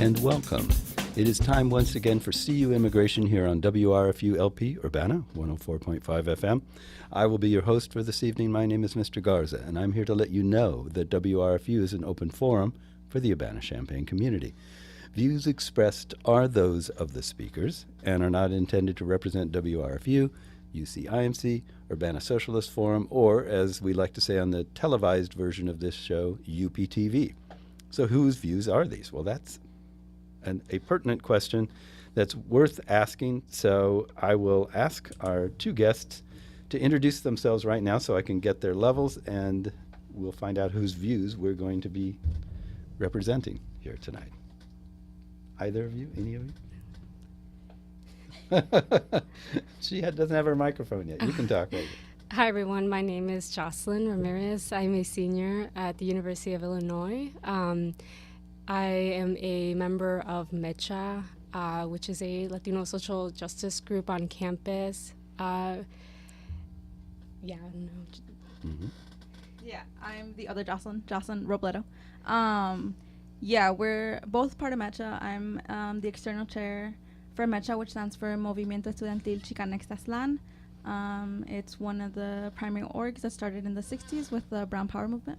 and welcome. It is time once again for CU Immigration here on WRFU LP Urbana 104.5 FM. I will be your host for this evening. My name is Mr. Garza, and I'm here to let you know that WRFU is an open forum for the Urbana-Champaign community. Views expressed are those of the speakers and are not intended to represent WRFU, UCIMC, Urbana Socialist Forum, or, as we like to say on the televised version of this show, UPTV. So whose views are these? Well, that's a pertinent question that's worth asking. So I will ask our two guests to introduce themselves right now so I can get their levels, and we'll find out whose views we're going to be representing here tonight. Either of you? Any of you? She doesn't have her microphone yet. You can talk later. Hi, everyone. My name is Jocelyn Ramirez. I'm a senior at the University of Illinois. I am a member of MEChA, which is a Latino social justice group on campus. I don't know. Mm-hmm. Yeah, I'm the other Jocelyn Robledo. We're both part of MEChA. I'm the external chair for MEChA, which stands for Movimiento Estudiantil Chicanx-Aztlán. It's one of the primary orgs that started in the 60s with the Brown Power movement.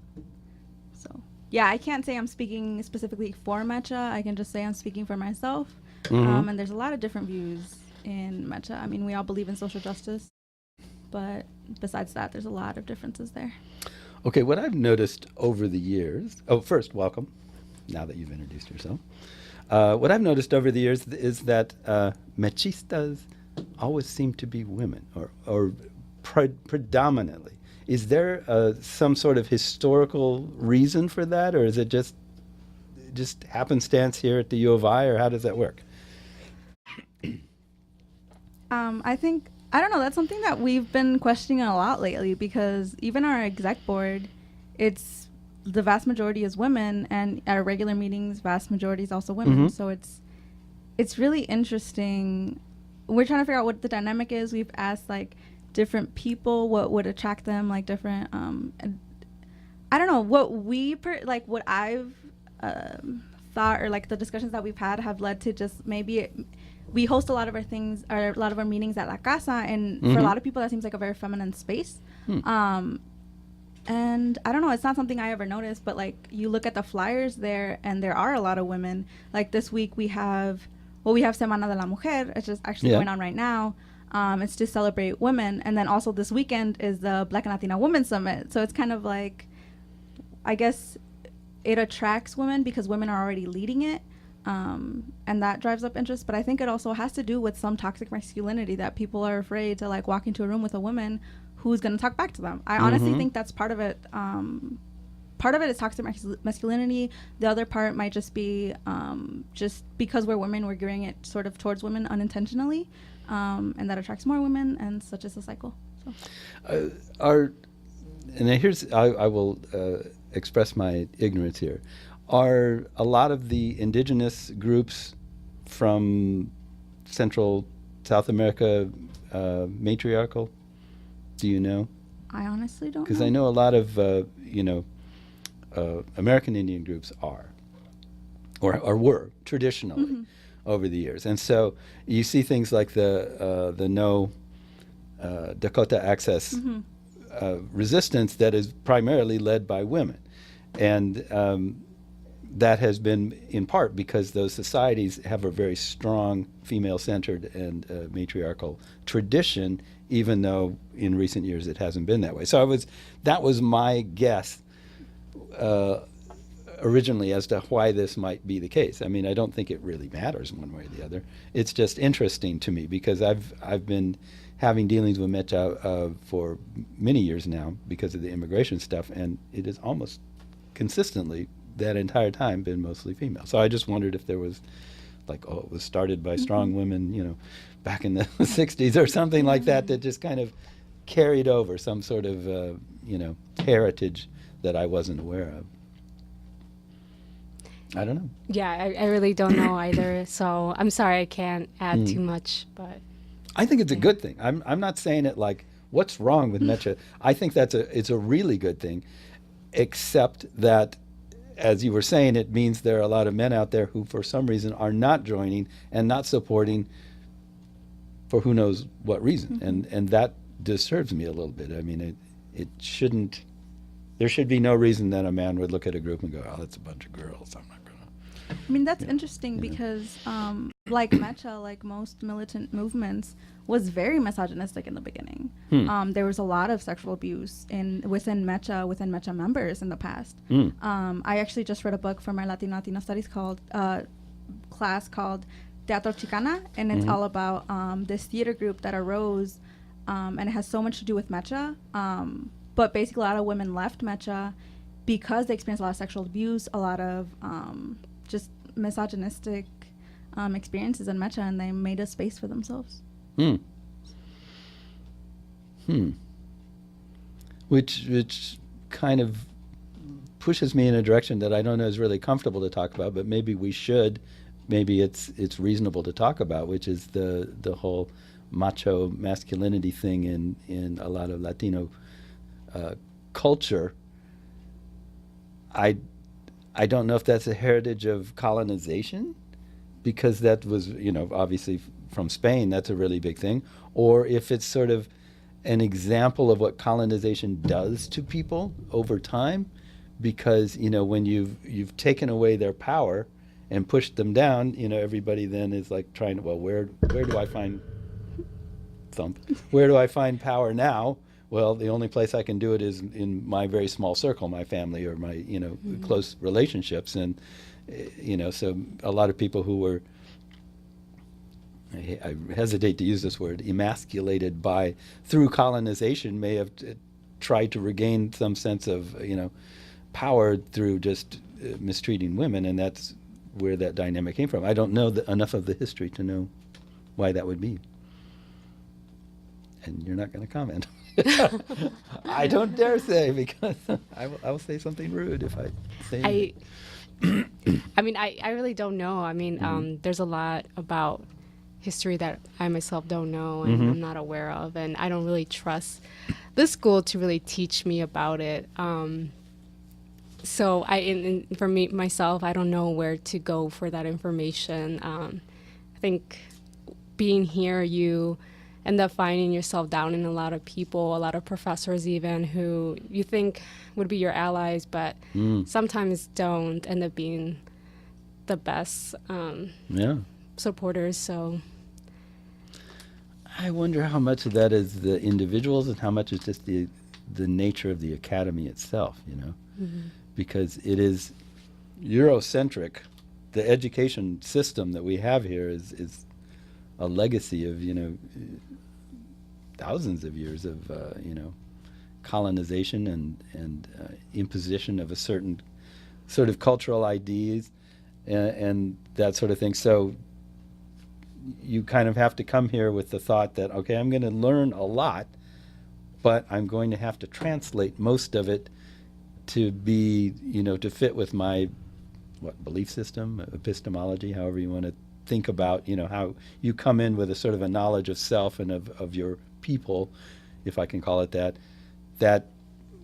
So, yeah, I can't say I'm speaking specifically for MEChA. I can just say I'm speaking for myself. Mm-hmm. And there's a lot of different views in MEChA. I mean, we all believe in social justice, but besides that, there's a lot of differences there. Okay, what I've noticed over the years... Oh, first, welcome, now that you've introduced yourself. What I've noticed over the years is that mechistas always seem to be women, or predominantly. Is there some sort of historical reason for that, or is it just happenstance here at the U of I, or how does that work? I don't know, that's something that we've been questioning a lot lately, because even our exec board, the vast majority is women, and at our regular meetings, vast majority is also women. Mm-hmm. So it's really interesting. We're trying to figure out what the dynamic is. We've asked like different people what would attract them, like different. I don't know what what I've thought, or like the discussions that we've had have led to just we host a lot of our things, or a lot of our meetings at La Casa, and Mm-hmm. for a lot of people that seems like a very feminine space. And I don't know, it's not something I ever noticed, but like you look at the flyers there, and there are a lot of women. Like this week we have Semana de la Mujer. It's just actually going on right now. It's to celebrate women. And then also this weekend is the Black and Latina Women's Summit. So it's kind of like, I guess it attracts women because women are already leading it. And that drives up interest. But I think it also has to do with some toxic masculinity, that people are afraid to like walk into a room with a woman who's going to talk back to them. I honestly think that's part of it. Part of it is toxic masculinity. The other part might just be just because we're women, we're gearing it sort of towards women unintentionally, and that attracts more women, and such is the cycle. So. I will express my ignorance here. Are a lot of the indigenous groups from Central South America matriarchal? Do you know? I honestly don't know. Because I know a lot of, American Indian groups are, or were traditionally over the years. And so you see things like the No Dakota Access resistance that is primarily led by women. And that has been in part because those societies have a very strong female-centered and matriarchal tradition, even though in recent years it hasn't been that way. So that was my guess originally as to why this might be the case. I mean, I don't think it really matters one way or the other. It's just interesting to me because I've been having dealings with MEChA for many years now because of the immigration stuff, and it is almost consistently that entire time been mostly female. So I just wondered if there was it was started by strong women, back in the 60s or something like that just kind of carried over some sort of, heritage that I wasn't aware of. I don't know. Yeah, I really don't know either. So I'm sorry I can't add too much, but I think it's a good thing. I'm not saying it like, what's wrong with MEChA? I think it's a really good thing, except that as you were saying, it means there are a lot of men out there who, for some reason, are not joining and not supporting for who knows what reason. And that disturbs me a little bit. I mean, it shouldn't, there should be no reason that a man would look at a group and go, oh, that's a bunch of girls. I'm not going to. I mean, that's interesting because, like MEChA, like most militant movements, was very misogynistic in the beginning. There was a lot of sexual abuse within MEChA members in the past. I actually just read a book for my Latino Studies class called Teatro Chicana, and it's all about this theater group that arose, and it has so much to do with MEChA. But basically, a lot of women left MEChA because they experienced a lot of sexual abuse, a lot of just misogynistic experiences in MEChA, and they made a space for themselves. Which kind of pushes me in a direction that I don't know is really comfortable to talk about, but maybe we should. Maybe it's reasonable to talk about, which is the whole macho masculinity thing in a lot of Latino culture. I don't know if that's a heritage of colonization, because that was, obviously from Spain, that's a really big thing, or if it's sort of an example of what colonization does to people over time, because, when you've taken away their power and pushed them down, everybody then is like trying to, well, where do I find where do I find power now? Well, the only place I can do it is in my very small circle, my family or my, close relationships. And, so a lot of people who were, I hesitate to use this word, emasculated through colonization may have tried to regain some sense of, power through just mistreating women. And that's where that dynamic came from. I don't know enough of the history to know why that would be. And you're not going to comment. I don't dare say, because I will say something rude if I say anything. I mean, I really don't know. I mean, there's a lot about history that I myself don't know and I'm not aware of, and I don't really trust the school to really teach me about it. So for me myself, I don't know where to go for that information. I think being here, you end up finding yourself down in a lot of people, a lot of professors even, who you think would be your allies, but sometimes don't end up being the best supporters. So I wonder how much of that is the individuals and how much is just the nature of the academy itself, because it is Eurocentric. The education system that we have here is a legacy of, thousands of years of, colonization and imposition of a certain sort of cultural ideas and that sort of thing. So you kind of have to come here with the thought that, okay, I'm going to learn a lot, but I'm going to have to translate most of it to be, to fit with my, belief system, epistemology, however you want to think about, how you come in with a sort of a knowledge of self and of your people, if I can call it that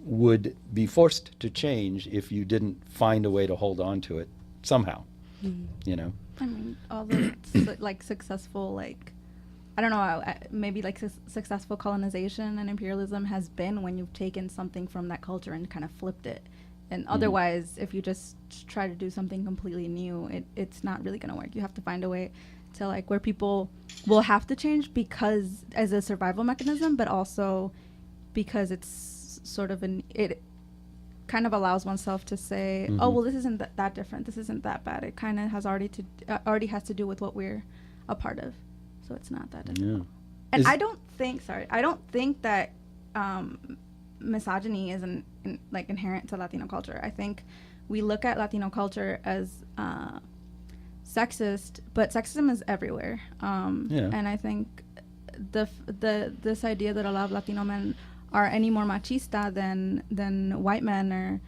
would be forced to change if you didn't find a way to hold on to it somehow, I mean, all the successful, I don't know, maybe successful colonization and imperialism has been when you've taken something from that culture and kind of flipped it. And otherwise, if you just try to do something completely new, it's not really going to work. You have to find a way to where people will have to change because as a survival mechanism, but also because it's sort of it kind of allows oneself to say, oh, well, this isn't that different. This isn't that bad. It kind of has already has to do with what we're a part of. So it's not that difficult. Yeah. And I don't think that misogyny is inherent to Latino culture. I think we look at Latino culture as sexist, but sexism is everywhere. And I think this idea that a lot of Latino men are any more machista than white men or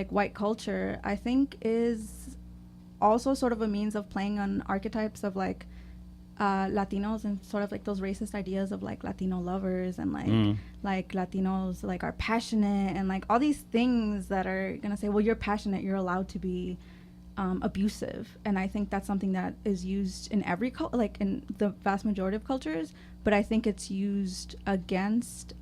white culture, I think is also sort of a means of playing on archetypes of Latinos and sort of like those racist ideas of like Latino lovers and like Latinos like are passionate and like all these things that are gonna say, well, you're passionate, you're allowed to be abusive. And I think that's something that is used in every like in the vast majority of cultures, but I think it's used against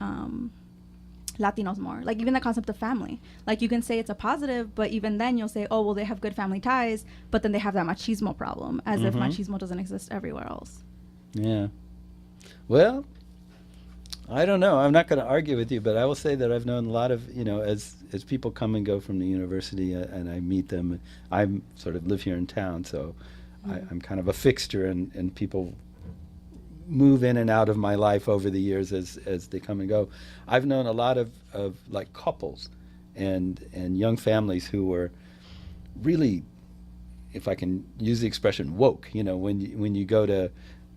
Latinos more. Like even the concept of family, like you can say it's a positive, but even then you'll say, oh well, they have good family ties, but then they have that machismo problem, as if machismo doesn't exist everywhere else. Yeah. Well, I don't know. I'm not going to argue with you, but I will say that I've known a lot of, as people come and go from the university and I meet them, I sort of live here in town, so I'm kind of a fixture, and people move in and out of my life over the years as they come and go. I've known a lot of like couples and young families who were really, if I can use the expression, woke. When you go to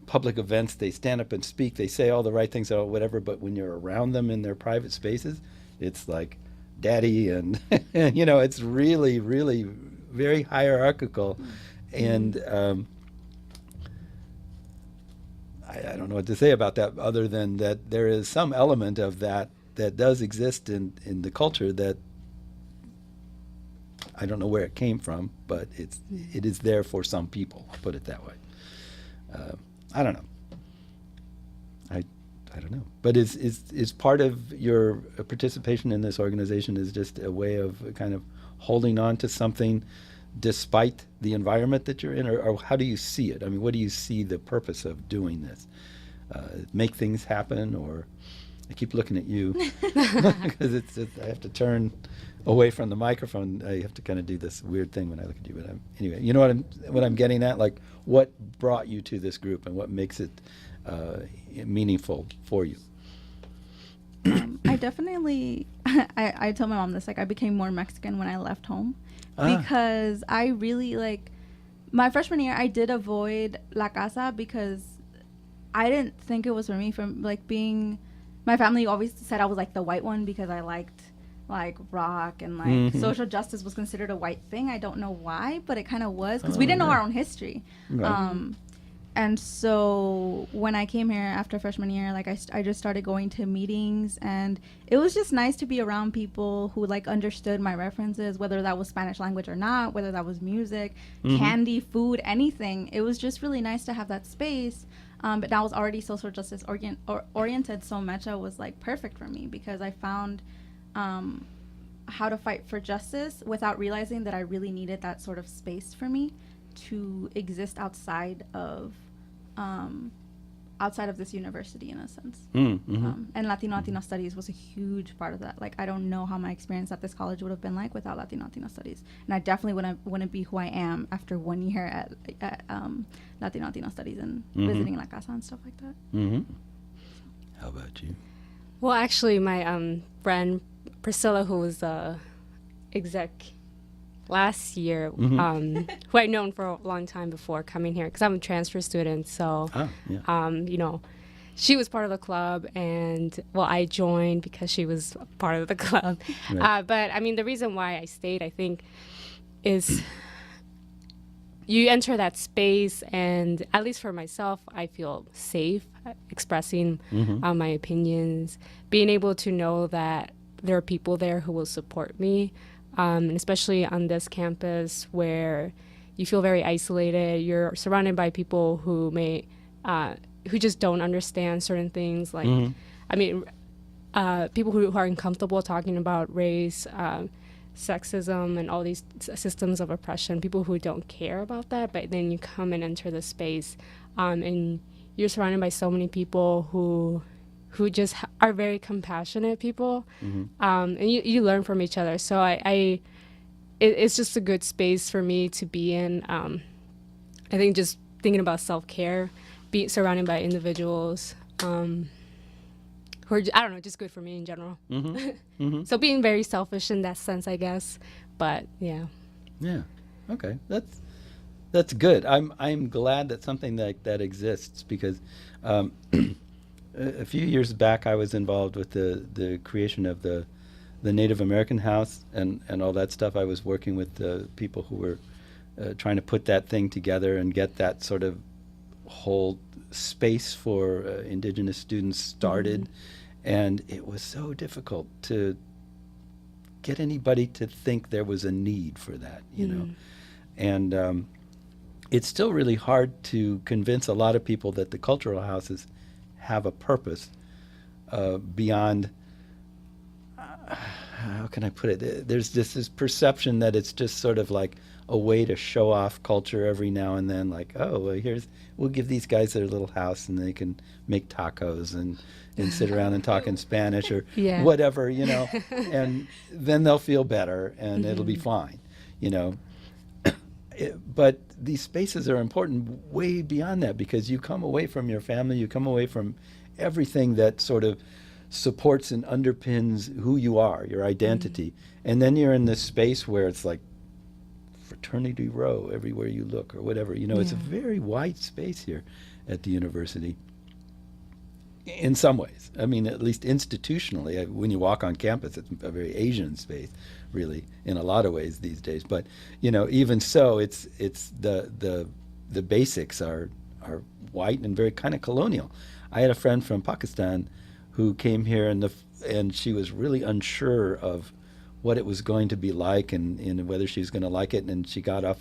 public events, they stand up and speak, they say all the right things or whatever, but when you're around them in their private spaces, it's like daddy and it's really, really very hierarchical. And I don't know what to say about that other than that there is some element of that does exist in the culture that I don't know where it came from, but it is there for some people, I'll put it that way. I don't know. I don't know. But is part of your participation in this organization is just a way of kind of holding on to something despite the environment that you're in, or how do you see it? I mean, what do you see the purpose of doing this? Make things happen, or I keep looking at you because I have to turn away from the microphone. I have to kind of do this weird thing when I look at you. But anyway, you know what I'm getting at? Like, what brought you to this group, and what makes it meaningful for you? I definitely, I tell my mom this, like I became more Mexican when I left home because I really like, my freshman year I did avoid La Casa because I didn't think it was for me, from like being, my family always said I was like the white one because I liked like rock and like social justice was considered a white thing. I don't know why, but it kind of was because we didn't know our own history. Right. And so when I came here after freshman year, like I just started going to meetings, and it was just nice to be around people who like understood my references, whether that was Spanish language or not, whether that was music, candy, food, anything. It was just really nice to have that space. But I was already social justice oriented, so MEChA was like perfect for me because I found how to fight for justice without realizing that I really needed that sort of space for me to exist outside of this university, in a sense. And Latino studies was a huge part of that. Like, I don't know how my experience at this college would have been like without Latino studies, and I definitely wouldn't be who I am after 1 year at Latino studies and visiting La Casa and stuff like that. How about you? Well, actually, my friend Priscilla, who was exec last year, who I'd known for a long time before coming here, because I'm a transfer student, so she was part of the club, and well, I joined because she was part of the club. Right. But I mean, the reason why I stayed, I think, is you enter that space, and at least for myself, I feel safe expressing my opinions, being able to know that there are people there who will support me. And especially on this campus where you feel very isolated, you're surrounded by people who who just don't understand certain things. Like, I mean, people who are uncomfortable talking about race, sexism, and all these systems of oppression, people who don't care about that, but then you come and enter the space, and you're surrounded by so many people who just are very compassionate people, and you learn from each other. So it's just a good space for me to be in. I think just thinking about self-care, being surrounded by individuals who are, I don't know, just good for me in general. So being very selfish in that sense, I guess. But yeah. Yeah. Okay. That's good. I'm glad that something like that exists, because a few years back, I was involved with the creation of the Native American House and all that stuff. I was working with the people who were trying to put that thing together and get that sort of whole space for indigenous students started, and it was so difficult to get anybody to think there was a need for that, you know. And it's still really hard to convince a lot of people that the cultural houses have a purpose beyond, how can I put it? There's just this perception that it's just sort of like a way to show off culture every now and then, like, oh, well, we'll give these guys their little house and they can make tacos and sit around and talk in Spanish or whatever, you know, and then they'll feel better and it'll be fine, you know. But these spaces are important way beyond that, because you come away from your family, you come away from everything that sort of supports and underpins who you are, your identity, and then you're in this space where it's like fraternity row everywhere you look or whatever, you know. It's a very wide space here at the university in some ways. I mean, at least institutionally, when you walk on campus, it's a very Asian space, really, in a lot of ways these days. But, you know, even so, it's the basics are white and very kind of colonial. I had a friend from Pakistan who came here, and she was really unsure of what it was going to be like and whether she was going to like it. And she got off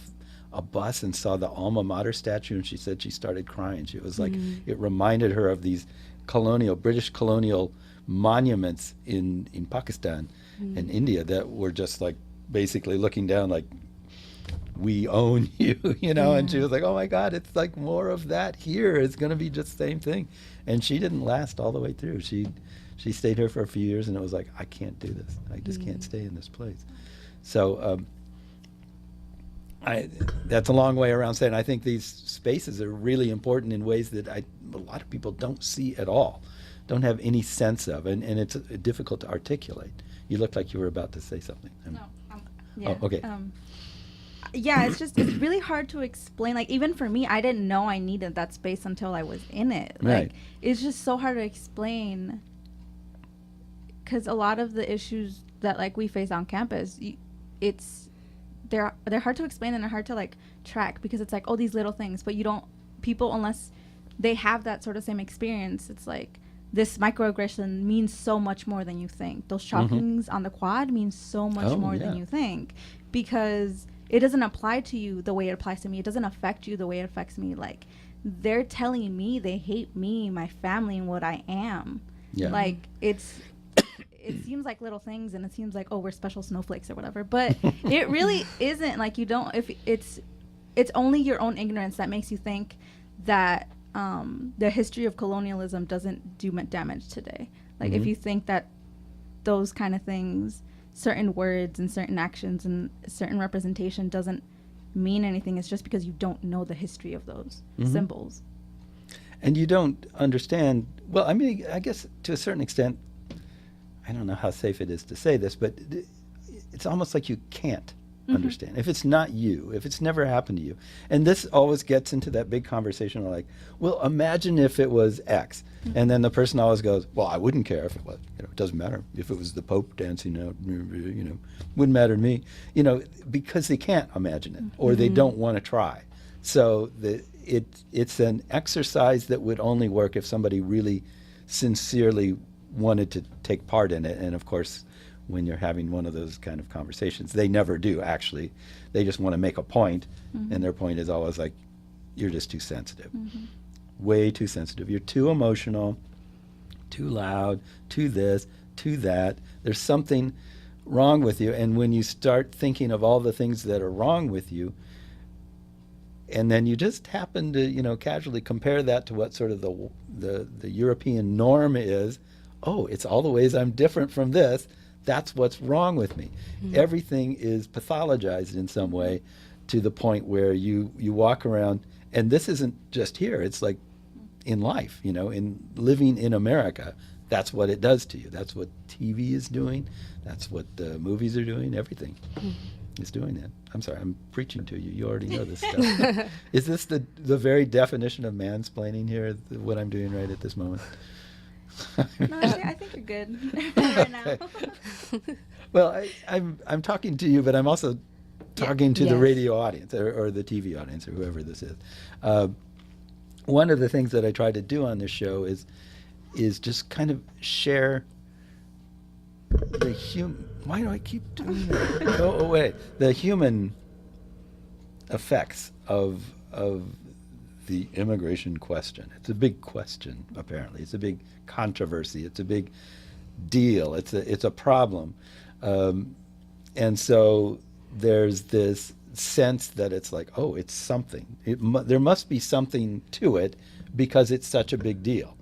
a bus and saw the alma mater statue, and she said she started crying. She was like, it reminded her of these British colonial monuments in Pakistan and India that were just like basically looking down like, we own you, you know. And she was like, oh my God, it's like more of that here. It's going to be just the same thing. And she didn't last all the way through. She stayed here for a few years, and it was like, I can't do this. I just can't stay in this place. So that's a long way around saying I think these spaces are really important in ways that a lot of people don't see at all, don't have any sense of, and it's difficult to articulate. You look like you were about to say something. No, yeah. Oh, okay. Yeah, it's really hard to explain. Like, even for me, I didn't know I needed that space until I was in it. Like, Right. It's just so hard to explain, because a lot of the issues that like we face on campus, they're hard to explain and they're hard to like track, because it's like, oh, these little things, but people, unless they have that sort of same experience, it's like this microaggression means so much more than you think. Those shockings on the quad mean so much more than you think, because it doesn't apply to you the way it applies to me. It doesn't affect you the way it affects me. Like, they're telling me they hate me, my family, and what I am. Yeah. Like, it seems like little things, and it seems like, oh, we're special snowflakes or whatever, but it really isn't. Like, if it's only your own ignorance that makes you think that the history of colonialism doesn't do damage today. Like, if you think that those kind of things, certain words and certain actions and certain representation doesn't mean anything, it's just because you don't know the history of those symbols. And you don't understand, well, I mean, I guess to a certain extent, I don't know how safe it is to say this, but it's almost like you can't understand. If it's not you, if it's never happened to you. And this always gets into that big conversation of like, well, imagine if it was X. And then the person always goes, well, I wouldn't care if it was, you know, it doesn't matter. If it was the Pope dancing out, you know, wouldn't matter to me, you know, because they can't imagine it or they don't want to try. So it's an exercise that would only work if somebody really sincerely wanted to take part in it. And of course, when you're having one of those kind of conversations, they never do, actually. They just want to make a point, and their point is always like, you're just too sensitive. Way too sensitive. You're too emotional, too loud, too this, too that. There's something wrong with you. And when you start thinking of all the things that are wrong with you, and then you just happen to, you know, casually compare that to what sort of the European norm is, oh, it's all the ways I'm different from this. That's what's wrong with me. Everything is pathologized in some way, to the point where you walk around, and this isn't just here, it's like in life, you know, in living in America, that's what it does to you. That's what TV is doing. That's what the movies are doing. Everything is doing that. I'm sorry, I'm preaching to you. You already know this stuff. Is this the very definition of mansplaining here, what I'm doing right at this moment? No, I think you're good right now. Well, I'm talking to you, but I'm also talking to the radio audience or the TV audience or whoever this is. one of the things that I try to do on this show is just kind of share the why do I keep doing that? Go away. The human effects of the immigration question. It's a big question, apparently. It's a big controversy. It's a big deal. It's a problem. And so there's this sense that it's like, oh, it's something. There must be something to it because it's such a big deal.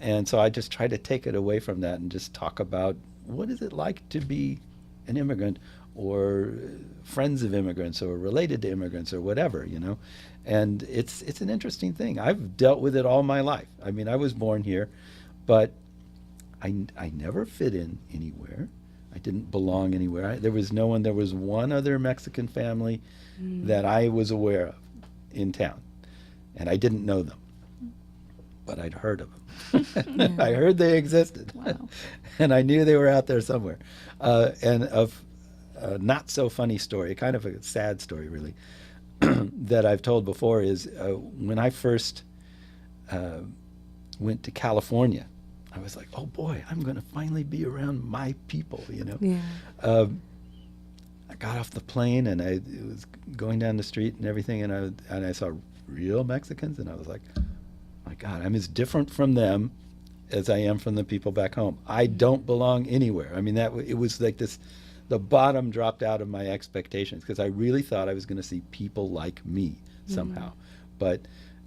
And so I just try to take it away from that and just talk about what is it like to be an immigrant or friends of immigrants or related to immigrants or whatever, you know. And it's an interesting thing. I've dealt with it all my life. I mean, I was born here, but I never fit in anywhere. I didn't belong anywhere. There was no one. There was one other Mexican family that I was aware of in town, and I didn't know them, but I'd heard of them. I heard they existed, Wow. and I knew they were out there somewhere. And of a not so funny story, kind of a sad story, really, that I've told before is when I first went to California. I was like, oh boy, I'm going to finally be around my people, you know. Yeah. I got off the plane and I was going down the street and everything, and I saw real Mexicans, and I was like, my God, I'm as different from them as I am from the people back home. I don't belong anywhere. I mean, it was like this, the bottom dropped out of my expectations because I really thought I was going to see people like me somehow. But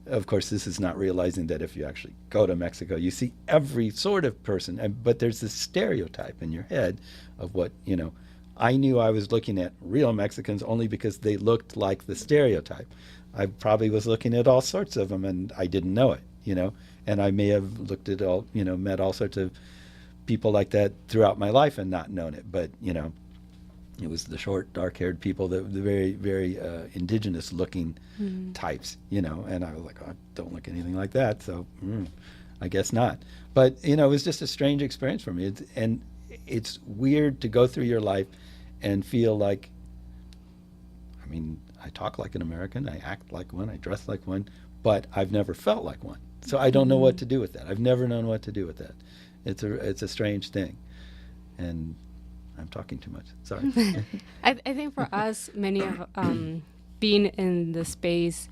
of course, this is not realizing that if you actually go to Mexico, you see every sort of person, but there's this stereotype in your head of what, you know. I knew I was looking at real Mexicans only because they looked like the stereotype. I probably was looking at all sorts of them, and I didn't know it, you know. And I may have looked at all, you know, met all sorts of people like that throughout my life and not known it. But, you know, it was the short, dark-haired people, the very, very indigenous-looking types, you know. And I was like, oh, I don't look anything like that, so I guess not. But, you know, it was just a strange experience for me. And it's weird to go through your life and feel like, I mean, I talk like an American, I act like one, I dress like one, but I've never felt like one. So I don't know what to do with that. I've never known what to do with that. It's a strange thing. And I'm talking too much. Sorry. I think for us, many of being in the space,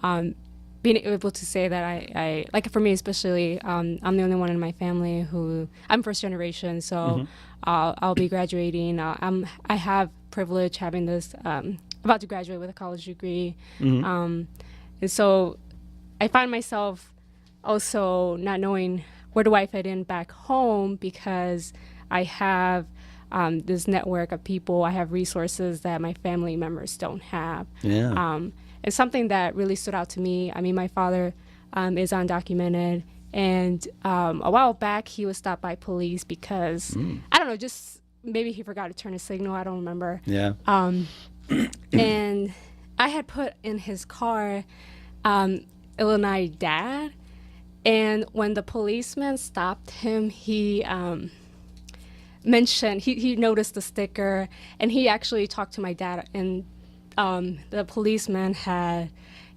being able to say that I like, for me especially, I'm the only one in my family who, I'm first generation, so I'll be graduating. I have privilege having this, about to graduate with a college degree. And so I find myself also not knowing where do I fit in back home because I have this network of people, I have resources that my family members don't have. Yeah. It's something that really stood out to me. I mean, my father is undocumented, and a while back he was stopped by police because, I don't know, just maybe he forgot to turn his signal, I don't remember. Yeah. And I had put in his car Illinois dad, and when the policeman stopped him, he mentioned, he noticed the sticker, and he actually talked to my dad, and the policeman has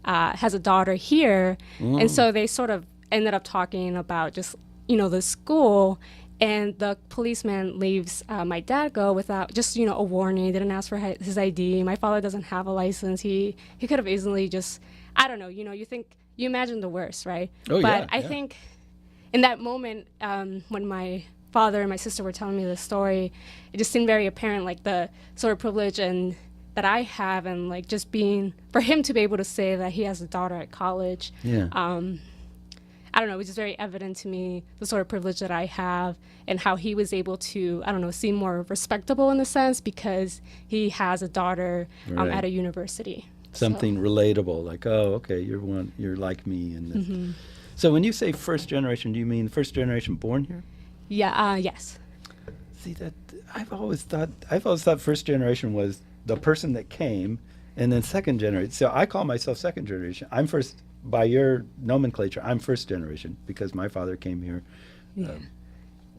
a daughter here, and so they sort of ended up talking about just, you know, the school, and the policeman leaves my dad go without just, you know, a warning. Didn't ask for his ID. My father doesn't have a license. He could have easily just, I don't know, you know, you imagine the worst, right? Oh, but yeah, I think in that moment, when my father and my sister were telling me the story, it just seemed very apparent, like the sort of privilege and that I have, and like just being, for him to be able to say that he has a daughter at college. Yeah. I don't know, it was just very evident to me, the sort of privilege that I have and how he was able to, I don't know, seem more respectable in a sense because he has a daughter Right. at a university. Something relatable, like, oh, okay, you're like me. And so when you say first generation, do you mean first generation born here? Yeah, yes. See, that I've always thought first generation was the person that came, and then second generation. So I call myself second generation. I'm first, by your nomenclature, I'm first generation because my father came here a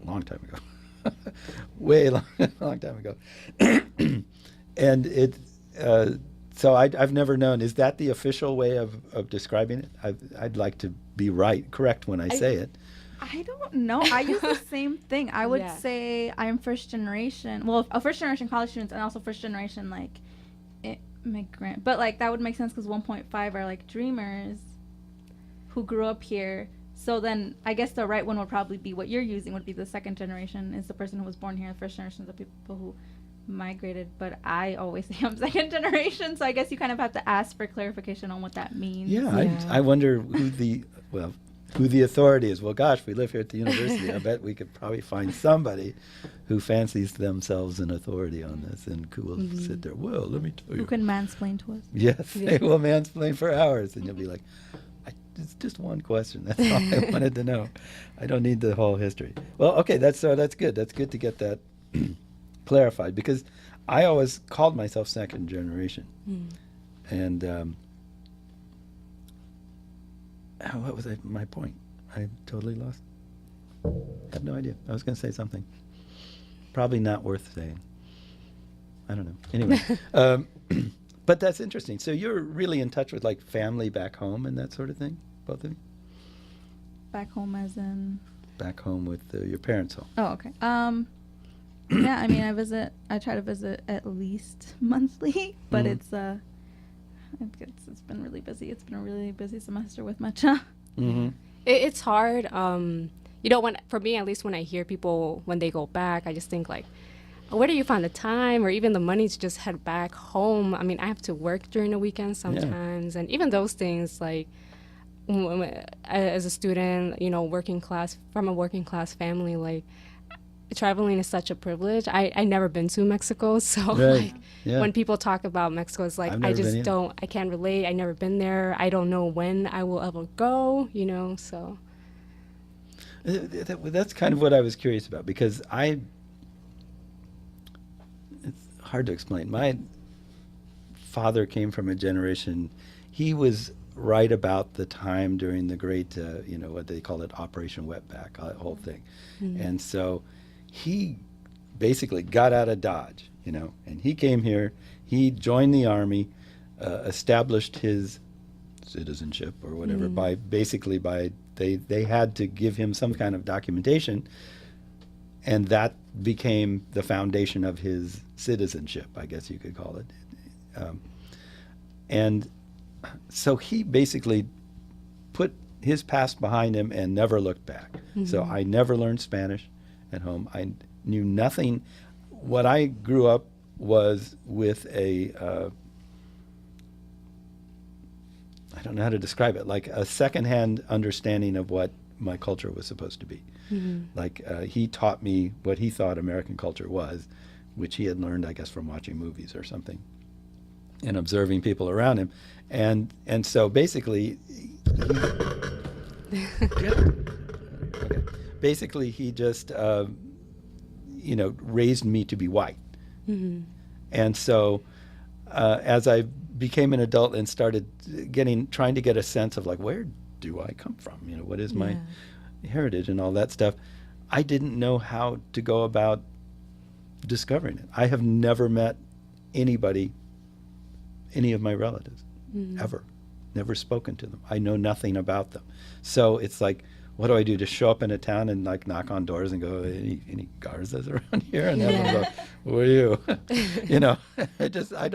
long time ago, way long time ago, and So I've never known. Is that the official way of describing it? I'd like to be correct when I say it. I don't know. I use the same thing. I would Yeah. say I'm first generation. Well, a first generation college students and also first generation like immigrant. But like that would make sense because 1.5 are like dreamers who grew up here. So then I guess the right one would probably be what you're using would be the second generation is the person who was born here. The first generation is the people who migrated. But I always say I'm second generation. So I guess you kind of have to ask for clarification on what that means. Yeah. I wonder who the authority is. Well, gosh, we live here at the university. I bet we could probably find somebody who fancies themselves an authority on this and who will sit there. Well, let me tell you. Who can mansplain to us? Yes, they will mansplain for hours, and you'll be like, it's just one question. That's all I wanted to know. I don't need the whole history. Well, okay, that's good. That's good to get that clarified because I always called myself second generation, and what was my point? I totally lost. I have no idea. I was going to say something. Probably not worth saying. I don't know. Anyway, but that's interesting. So you're really in touch with like family back home and that sort of thing, both of you? Back home as in? Back home with your parents' home. Oh, okay. Yeah, I mean, I try to visit at least monthly, but it's been really busy. It's been a really busy semester with MEChA. Mm-hmm. It's hard. For me, at least when I hear people, when they go back, I just think like, where do you find the time or even the money to just head back home? I mean, I have to work during the weekend sometimes. And even those things, like, as a student, from a working class family, like, traveling is such a privilege. I never been to Mexico, so when people talk about Mexico, it's like I can't relate. I never been there. I don't know when I will ever go. So that's kind of what I was curious about because it's hard to explain. My father came from a generation. He was right about the time during the great, what they call it, Operation Wetback, whole thing, and so. He basically got out of Dodge, and he came here. He joined the Army, established his citizenship or whatever by they had to give him some kind of documentation, and that became the foundation of his citizenship, I guess you could call it. And so he basically put his past behind him and never looked back. So I never learned Spanish at home. I knew nothing. What I grew up was with I don't know how to describe it, like a secondhand understanding of what my culture was supposed to be. Like he taught me what he thought American culture was, which he had learned, I guess, from watching movies or something and observing people around him. And so basically, basically, he just, raised me to be white. And so as I became an adult and started trying to get a sense of like, where do I come from? What is my heritage and all that stuff, I didn't know how to go about discovering it. I have never met anybody, any of my relatives, ever. Never spoken to them. I know nothing about them. So it's like, what do I do? Just show up in a town and like knock on doors and go, any Garzas around here? And have them go, who are you? I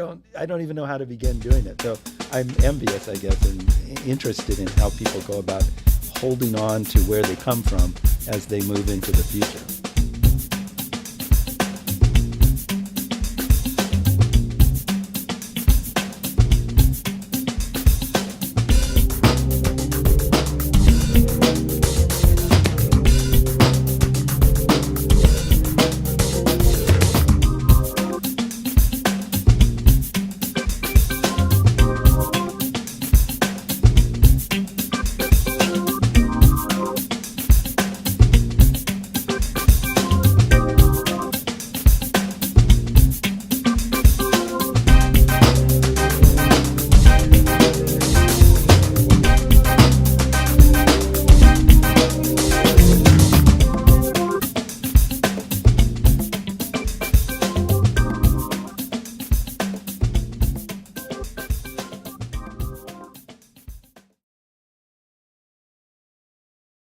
don't even know how to begin doing it. So I'm envious, I guess, and interested in how people go about holding on to where they come from as they move into the future.